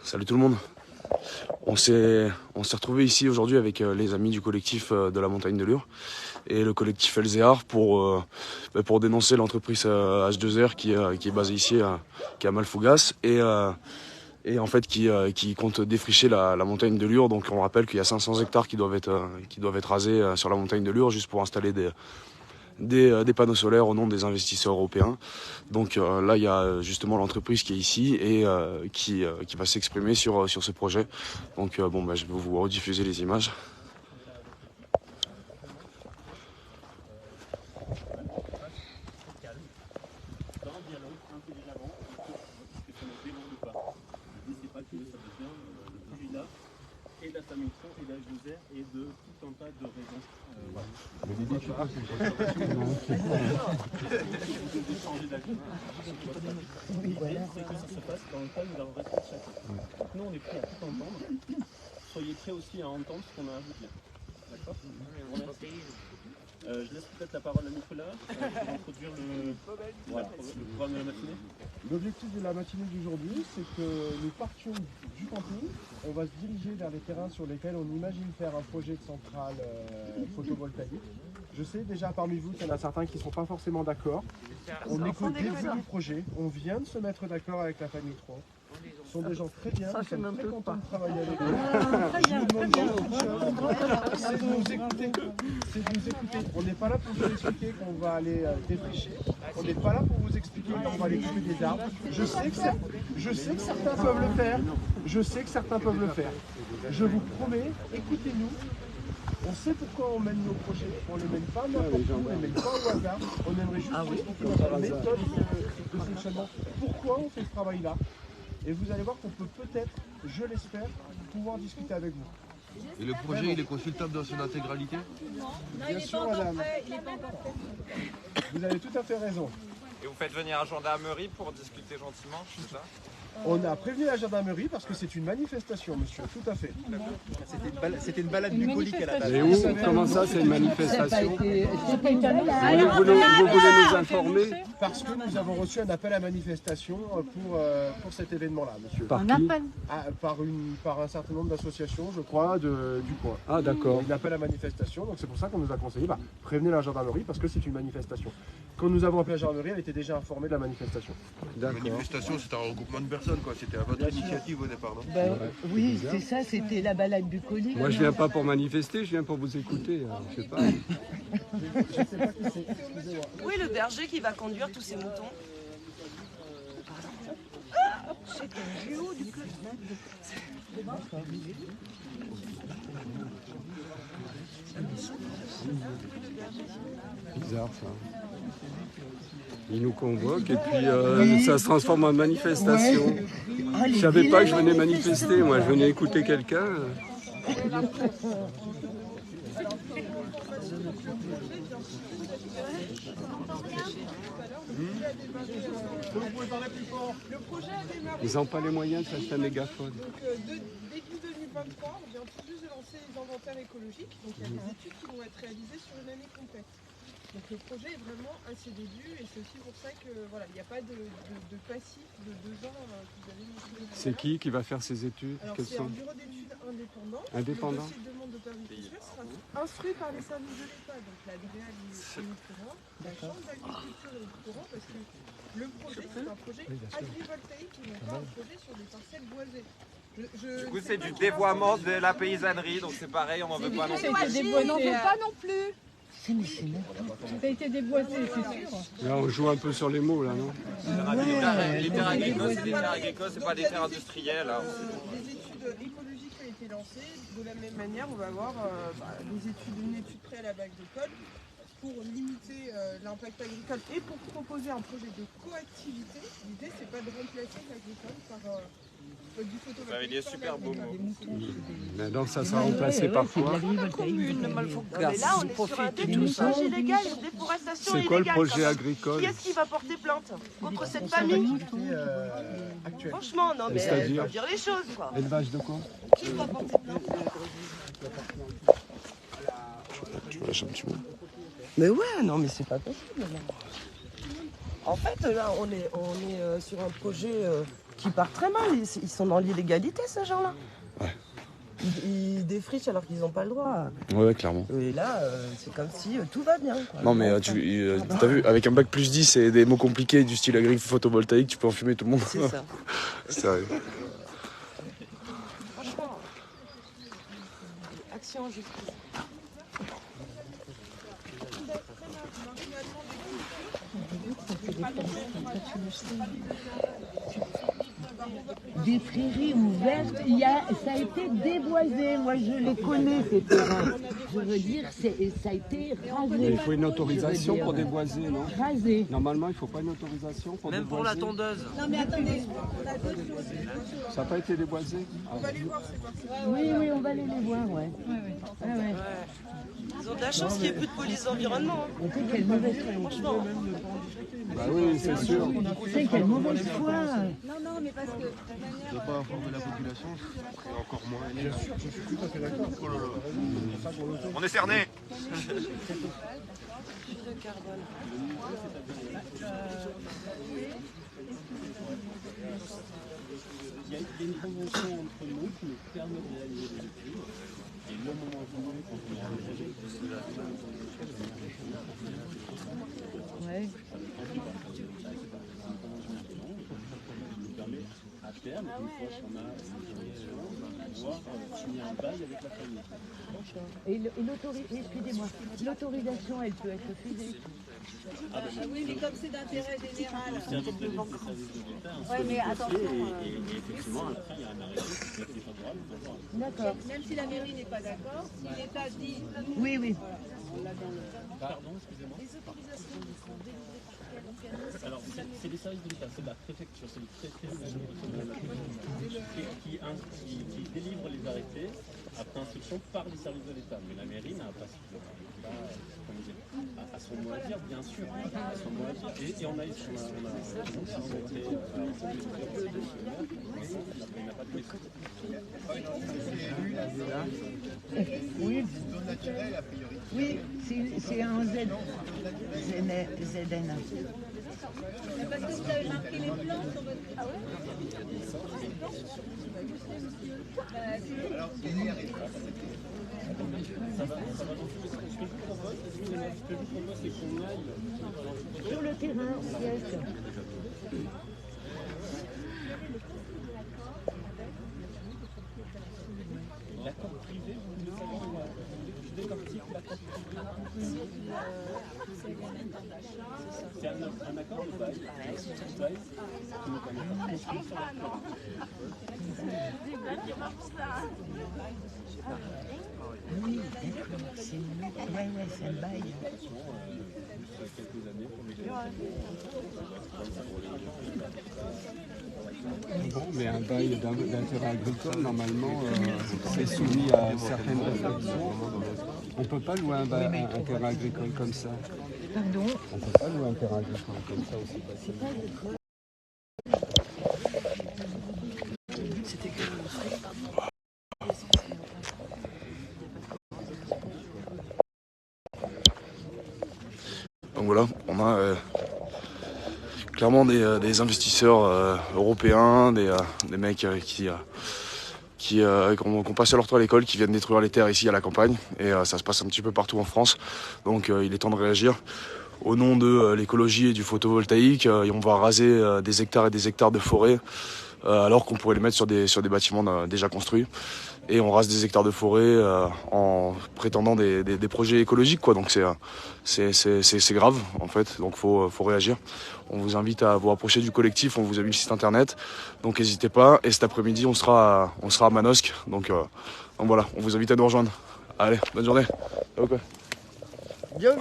Salut tout le monde. On s'est retrouvés ici aujourd'hui avec les amis du collectif de la montagne de Lure et le collectif Elzéar pour dénoncer l'entreprise H2R qui est basée ici qui est à Malfougas et en fait qui compte défricher la montagne de Lure. Donc on rappelle qu'il y a 500 hectares qui doivent être rasés sur la montagne de Lure juste pour installer des panneaux solaires au nom des investisseurs européens. Donc là, il y a justement l'entreprise qui est ici et qui va s'exprimer sur ce projet. Donc je vais vous rediffuser les images. Et la famille Tron et d'H2R et de tout un tas de raisons. Mais l'idée, je sais pas, c'est changer d'avis. L'idée, c'est que ça se passe dans le cadre de la responsabilité. Donc nous, on est prêts à tout entendre. Soyez prêts aussi à entendre ce qu'on a à vous dire. D'accord ? Je laisse peut-être la parole à Nicolas pour introduire le programme de la matinée. L'objectif de la matinée d'aujourd'hui, c'est que nous partions du camping. On va se diriger vers les terrains sur lesquels on imagine faire un projet de centrale photovoltaïque. Je sais déjà parmi vous qu'il y en a certains qui ne sont pas forcément d'accord. On est qu'au début du projet. On vient de se mettre d'accord avec la famille Tron. Ce sont des gens très bien, nous sommes très contents de travailler avec eux. Je vous demande c'est de nous écouter. On n'est pas là pour vous expliquer qu'on va aller défricher. On n'est pas là pour vous expliquer qu'on va aller couper des arbres. Je sais que certains peuvent le faire. Je vous promets, écoutez-nous. On sait pourquoi on mène nos projets. On ne les mène pas n'importe où, on ne les mène pas au hasard. On aimerait juste expliquer notre méthode de fonctionnement. Pourquoi on fait ce travail-là? Et vous allez voir qu'on peut peut-être, je l'espère, pouvoir discuter avec vous. Et le projet, il est consultable dans son intégralité? Bien sûr, madame. Vous avez tout à fait raison. Et vous faites venir la gendarmerie pour discuter gentiment, c'est ça? On a prévenu la gendarmerie parce que c'est une manifestation, monsieur, tout à fait. C'était une balade bucolique à la base. Et où? Comment ça, c'est une manifestation? Vous voulez nous informer? Parce que nous avons reçu un appel à manifestation pour cet événement-là, monsieur. Par qui? Par un certain nombre d'associations, je crois, du coin. Ah, d'accord. Une appel à manifestation, donc c'est pour ça qu'on nous a conseillé, prévenez la gendarmerie parce que c'est une manifestation. Quand nous avons appelé la gendarmerie, elle était déjà informée de la manifestation. La manifestation, c'était un regroupement de personnes, quoi. C'était à votre initiative au départ, non? Oui, c'est ça, c'était la balade bucolique. Moi, je viens pas pour manifester, je viens pour vous écouter. Je sais pas. Je sais pas qui c'est, excusez-moi. Oui, le berger qui va conduire tous ces moutons. C'est un duo du club. Bizarre, ça. Ils nous convoquent et puis ça se transforme en manifestation. Je savais pas que je venais manifester, moi, je venais écouter quelqu'un. Vous pouvez parler plus fort. Le projet a démarré. Ils n'ont pas les moyens de s'acheter un mégaphone. Début 2023, on vient tout juste de lancer les inventaires écologiques. Donc il y a des études qui vont être réalisées sur une année complète. Donc le projet est vraiment à ses débuts et c'est aussi pour ça que voilà, il n'y a pas de passif de 2 ans que vous avez mis. C'est qui va faire ces études? Alors c'est un bureau d'études indépendant. Indépendant. Le dossier de demande d'autorisation sera instruit par les services de l'État, donc la DREAL est au courant, la Chambre d'agriculture est au courant parce que le projet c'est un projet agrivoltaïque et non pas un projet sur des parcelles boisées. Du coup, c'est du dévoiement de la paysannerie, donc c'est pareil, on n'en veut pas non plus. On n'en veut pas non plus. Ça a été déboisé, c'est sûr. Là, on joue un peu sur les mots, là, non? Les terres agricoles, c'est des terres agricoles, c'est pas des terres industrielles. Les études écologiques ont été lancées. De la même manière, on va avoir une étude préalable agricole pour limiter l'impact agricole et pour proposer un projet de coactivité. L'idée, c'est pas de remplacer l'agricole par du photovoltaïque. Vous avez des super beaux mots. Maintenant, ça sera remplacé par quoi? Commune, mais là, on est sur un détouchage illégal, une déforestation illégale. C'est quoi le projet agricole? Qui est-ce qui va porter plainte contre cette famille? Franchement, non, mais il faut dire les choses, quoi. Élevage de quoi? Qui va porter plainte? Tu me lâches un petit mot. Mais ouais, non, mais c'est pas possible. En fait, là, on est sur un projet qui part très mal. Ils sont dans l'illégalité, ces gens-là. Ouais. Ils défrichent alors qu'ils n'ont pas le droit. Ouais, clairement. Et là, c'est comme si tout va bien, quoi. Non, mais t'as vu, avec un bac plus 10 et des mots compliqués du style agri photovoltaïque, tu peux enfumer tout le monde. C'est ça. Sérieux. Franchement, action en justice. Des prairies ouvertes, ça a été déboisé. Moi, je les connais, ces terrains. Je veux dire, ça a été rasé. Mais il faut une autorisation pour déboiser, non? Rasé. Normalement, il ne faut pas une autorisation pour Même déboiser. pour la tondeuse. Non mais attendez, on a d'autres choses. Ça n'a pas été déboisé? On va aller voir, c'est pas ça. Oui, on va aller les voir, ouais. Ouais. Ils ont de la chance qu'il n'y ait plus de police d'environnement. On sait quelle mauvaise foi. Franchement. Bah oui, c'est sûr. On sait quelle mauvaise foi. Non, mais parce que de toute manière. Ne pas informer la population, c'est encore moins. Bien sûr, je suis tout à fait d'accord. On est cerné. De carbone. Il y a une convention entre nous qui nous permet de réaliser des études. Et le moment venu, quand on est engagé, Ouais. nous permet à terme, une fois qu'on a pouvoir signer un bail avec la famille. Et excusez-moi, l'autorisation, elle peut être refusée. Oui, mais comme c'est d'intérêt général. Le service de l'État, Ouais, mais attention. et effectivement, à la fin, il y a un arrêté qui est défavorable. D'accord. Même si la mairie n'est pas d'accord, si l'État dit. Oui. Pardon, excusez-moi. Les autorisations qui sont délivrées par quel organisme? Alors, c'est les services de l'État, c'est la préfecture, c'est le préfet qui délivre les arrêtés après instruction par les services de l'État. Mais la mairie n'a pas à son mot à dire, bien sûr. À son mot à dire. Et on a arrêté, mais il n'a pas de maîtrise. Oui. Oui, c'est un ZNA. Parce que vous avez marqué les plans sur votre. Ah ouais? Sur le terrain, yes. L'accord privé, vous voulez savoir je décortique l'accord privé. C'est un accord de bail qui nous permet de construire sur la terre. Oui, d'accord, c'est le bail. Quelques années pour les Bon, mais un bail d'intérêt agricole, normalement, c'est soumis à certaines réflexions. On ne peut pas louer un terrain agricole comme ça. Pardon? On ne peut pas louer un terrain agricole comme ça aussi facilement. Donc voilà, on a clairement des investisseurs européens, des mecs qui ont passé leur temps à l'école, qui viennent détruire les terres ici à la campagne. Et ça se passe un petit peu partout en France. Donc il est temps de réagir. Au nom de l'écologie et du photovoltaïque, on va raser des hectares et des hectares de forêt, alors qu'on pourrait les mettre sur des bâtiments déjà construits. Et on rase des hectares de forêt en prétendant des projets écologiques, quoi. Donc c'est grave, en fait. Donc faut réagir. On vous invite à vous rapprocher du collectif. On vous a mis le site internet. Donc n'hésitez pas. Et cet après-midi, on sera à Manosque. Donc voilà, on vous invite à nous rejoindre. Allez, bonne journée. Ciao, quoi. Bien.